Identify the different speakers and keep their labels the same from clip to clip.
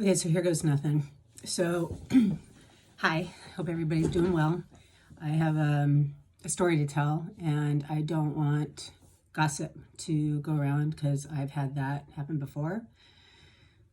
Speaker 1: Okay, so here goes nothing. So, hi, hope everybody's doing well. I have a story to tell, and I don't want gossip to go around because I've had that happen before.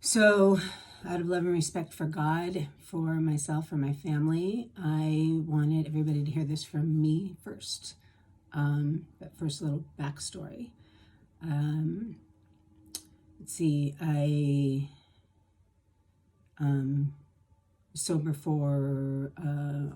Speaker 1: So, out of love and respect for God, for myself, for my family, I wanted everybody to hear this from me first. But first, a little backstory. Let's see, I sober for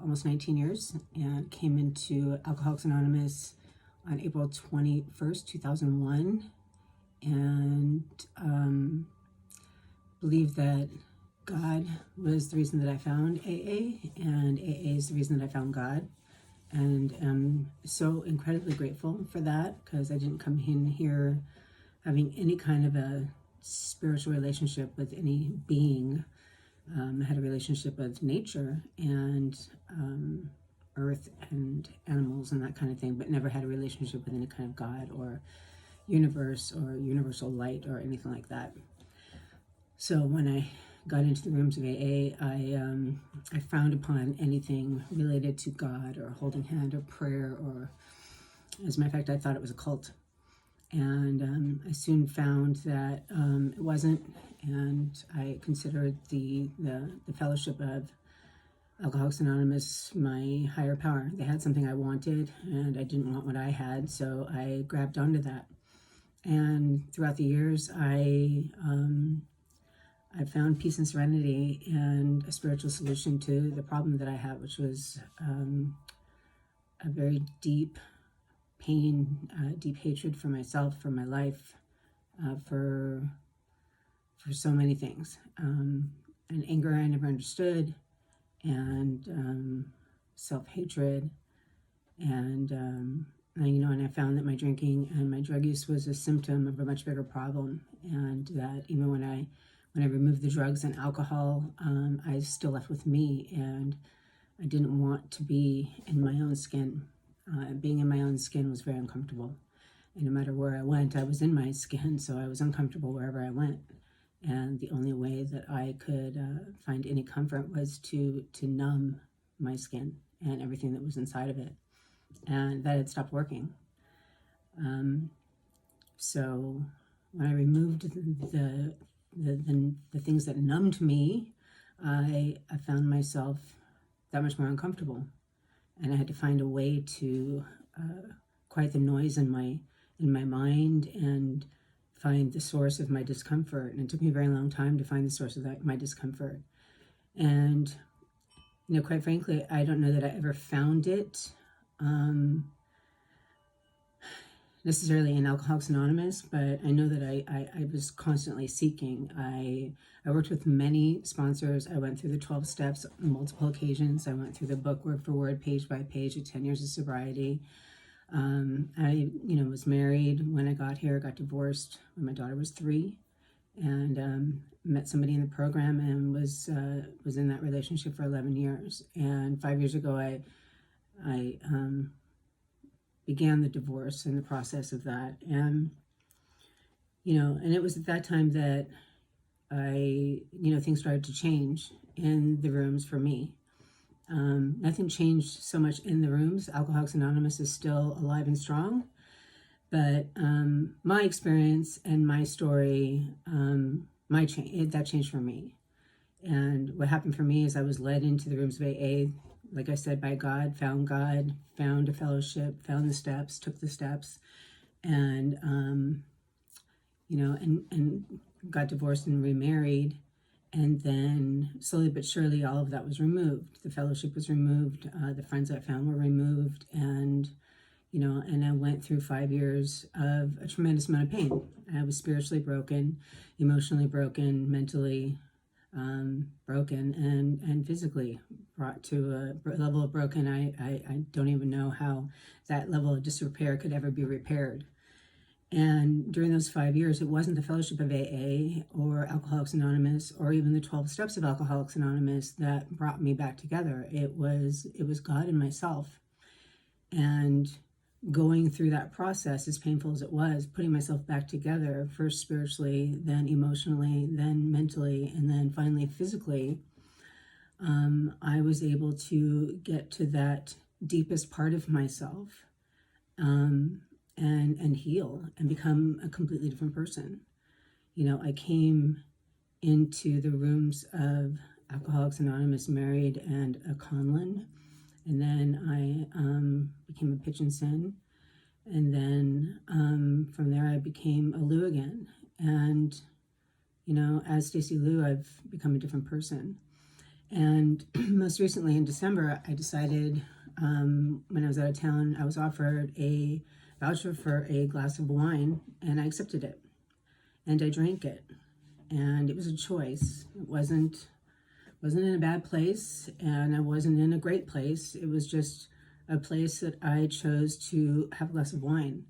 Speaker 1: almost 19 years and came into Alcoholics Anonymous on April 21st, 2001, and believe that God was the reason that I found AA, and AA is the reason that I found God. And I'm so incredibly grateful for that, because I didn't come in here having any kind of a spiritual relationship with any being. I had a relationship with nature and earth and animals and that kind of thing, but never had a relationship with any kind of God or universe or universal light or anything like that. So when I got into the rooms of AA, I frowned upon anything related to God or holding hand or prayer, or as a matter of fact, I thought it was a cult. And I soon found that it wasn't, and I considered the fellowship of Alcoholics Anonymous my higher power. They had something I wanted, and I didn't want what I had, so I grabbed onto that. And throughout the years, I found peace and serenity and a spiritual solution to the problem that I had, which was a very deep pain, deep hatred for myself, for my life, for so many things, and anger I never understood, and self-hatred, and I found that my drinking and my drug use was a symptom of a much bigger problem, and that even when I removed the drugs and alcohol, I was still left with me, and I didn't want to be in my own skin. Being in my own skin was very uncomfortable. And no matter where I went, I was in my skin, so I was uncomfortable wherever I went. And the only way that I could find any comfort was to numb my skin and everything that was inside of it. And that had stopped working. So when I removed the things that numbed me, I found myself that much more uncomfortable. And I had to find a way to quiet the noise in my mind and find the source of my discomfort. And it took me a very long time to find the source of my discomfort. And, quite frankly, I don't know that I ever found it necessarily in Alcoholics Anonymous, but I know that I was constantly seeking. I worked with many sponsors. I went through the 12 steps on multiple occasions. I went through the book word for word, page by page, of 10 years of sobriety. I was married when I got here, got divorced when my daughter was 3, and met somebody in the program and was in that relationship for 11 years. And 5 years ago, I began the divorce and the process of that. And, and it was at that time that things started to change in the rooms for me. Nothing changed so much in the rooms. Alcoholics Anonymous is still alive and strong. But my experience and my story, that changed for me. And what happened for me is I was led into the rooms of AA, like I said, by God, found a fellowship, found the steps, took the steps, and, and got divorced and remarried. And then slowly but surely, all of that was removed. The fellowship was removed. The friends I found were removed. And, and I went through 5 years of a tremendous amount of pain. I was spiritually broken, emotionally broken, mentally broken, and physically brought to a level of broken. I don't even know how that level of disrepair could ever be repaired. And during those 5 years, it wasn't the fellowship of AA or Alcoholics Anonymous or even the 12 steps of Alcoholics Anonymous that brought me back together. It was God and myself. And going through that process, as painful as it was, putting myself back together, first spiritually, then emotionally, then mentally, and then finally physically, I was able to get to that deepest part of myself, and heal and become a completely different person. I came into the rooms of Alcoholics Anonymous married and a Conlon, and then I became a Pitch and Sin, and then from there I became a Lou again. And as Stacey Lou, I've become a different person. And most recently in December, I decided, when I was out of town, I was offered a voucher for a glass of wine, and I accepted it, and I drank it, and it was a choice. It wasn't in a bad place, and I wasn't in a great place. It was just a place that I chose to have a glass of wine,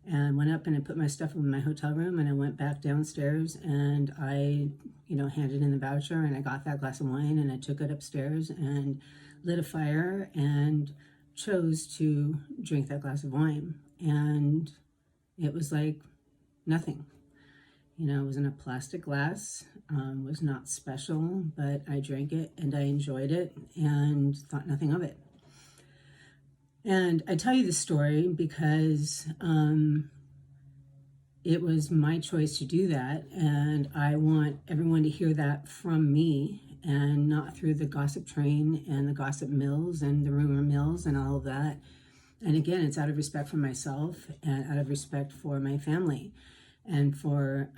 Speaker 1: and went up and I put my stuff in my hotel room, and I went back downstairs, and I handed in the voucher, and I got that glass of wine, and I took it upstairs and lit a fire and chose to drink that glass of wine. And it was like nothing. It was in a plastic glass, was not special, but I drank it and I enjoyed it and thought nothing of it. And I tell you this story because it was my choice to do that, and I want everyone to hear that from me, and not through the gossip train and the gossip mills and the rumor mills and all of that. And again, it's out of respect for myself and out of respect for my family and for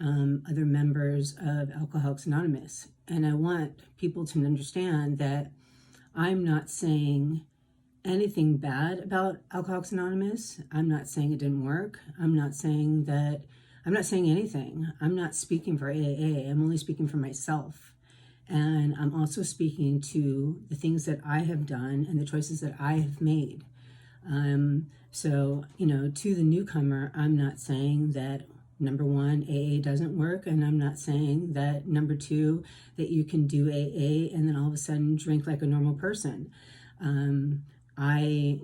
Speaker 1: other members of Alcoholics Anonymous. And I want people to understand that I'm not saying anything bad about Alcoholics Anonymous. I'm not saying it didn't work. I'm not saying anything. I'm not speaking for AA. I'm only speaking for myself. And I'm also speaking to the things that I have done and the choices that I have made. So, to the newcomer, I'm not saying that, number one, AA doesn't work, and I'm not saying that, number two, that you can do AA and then all of a sudden drink like a normal person. I,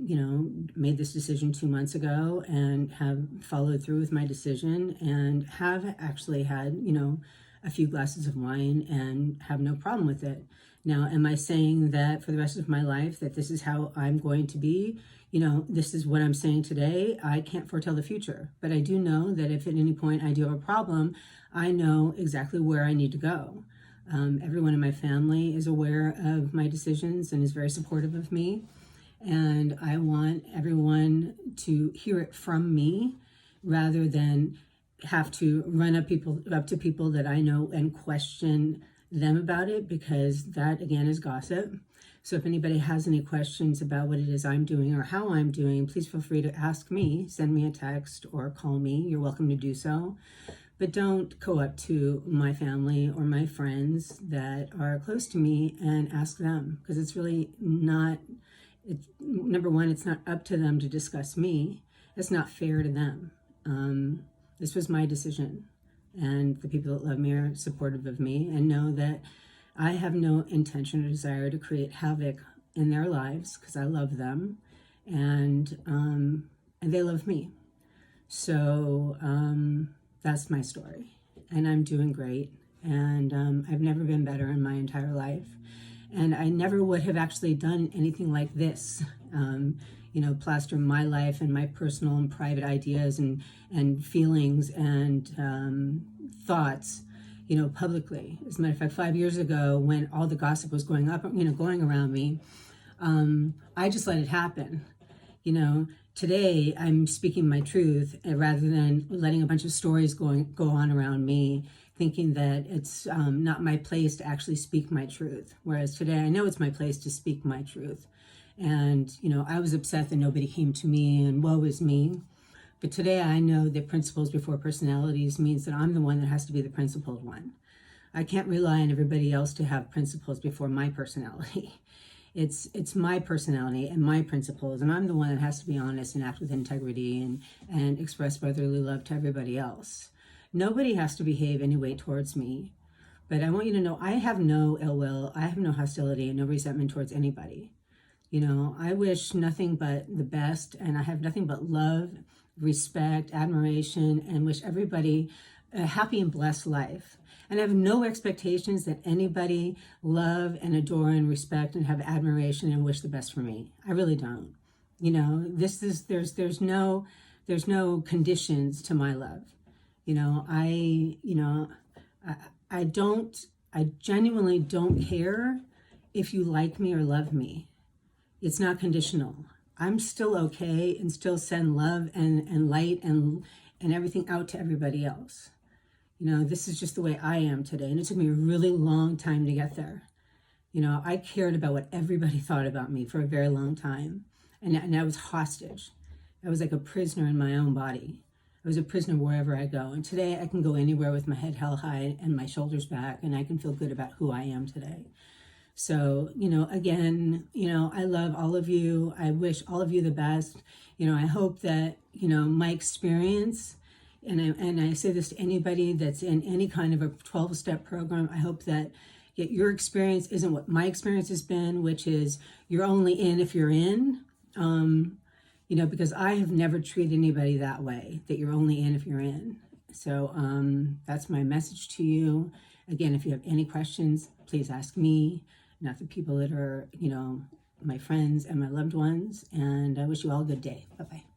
Speaker 1: made this decision 2 months ago and have followed through with my decision and have actually had, a few glasses of wine and have no problem with it. Now, am I saying that for the rest of my life that this is how I'm going to be? This is what I'm saying today. I can't foretell the future, but I do know that if at any point I do have a problem, I know exactly where I need to go. Everyone in my family is aware of my decisions and is very supportive of me. And I want everyone to hear it from me rather than have to run up to people that I know and question them about it, because that again is gossip. So if anybody has any questions about what it is I'm doing or how I'm doing, please feel free to ask me, send me a text or call me. You're welcome to do so. But don't go up to my family or my friends that are close to me and ask them, because it's really not, number one, it's not up to them to discuss me. It's not fair to them. This was my decision, and the people that love me are supportive of me and know that I have no intention or desire to create havoc in their lives, because I love them and they love me. So that's my story, and I'm doing great, and I've never been better in my entire life, and I never would have actually done anything like this. Plaster my life and my personal and private ideas and feelings and thoughts, publicly. As a matter of fact, 5 years ago, when all the gossip was going around me, I just let it happen. Today I'm speaking my truth rather than letting a bunch of stories go on around me, thinking that it's not my place to actually speak my truth. Whereas today I know it's my place to speak my truth. And, I was upset that nobody came to me and woe is me. But today I know that principles before personalities means that I'm the one that has to be the principled one. I can't rely on everybody else to have principles before my personality. It's my personality and my principles, and I'm the one that has to be honest and act with integrity and express brotherly love to everybody else. Nobody has to behave any way towards me. But I want you to know I have no ill will, I have no hostility and no resentment towards anybody. You know, I wish nothing but the best, and I have nothing but love, respect, admiration, and wish everybody a happy and blessed life. And I have no expectations that anybody love and adore and respect and have admiration and wish the best for me. I really don't. You know, there's no conditions to my love. You know, I don't, I genuinely don't care if you like me or love me. It's not conditional. I'm still okay and still send love and light and everything out to everybody else. You know, this is just the way I am today. And it took me a really long time to get there. You know, I cared about what everybody thought about me for a very long time. And I was hostage. I was like a prisoner in my own body. I was a prisoner wherever I go. And today I can go anywhere with my head held high and my shoulders back, and I can feel good about who I am today. So, you know, again, you know, I love all of you. I wish all of you the best. You know, I hope that, you know, my experience, and I say this to anybody that's in any kind of a 12-step program, I hope that your experience isn't what my experience has been, which is you're only in if you're in. You know, because I have never treated anybody that way, that you're only in if you're in. So that's my message to you. Again, if you have any questions, please ask me, not the people that are, you know, my friends and my loved ones. And I wish you all a good day. Bye-bye.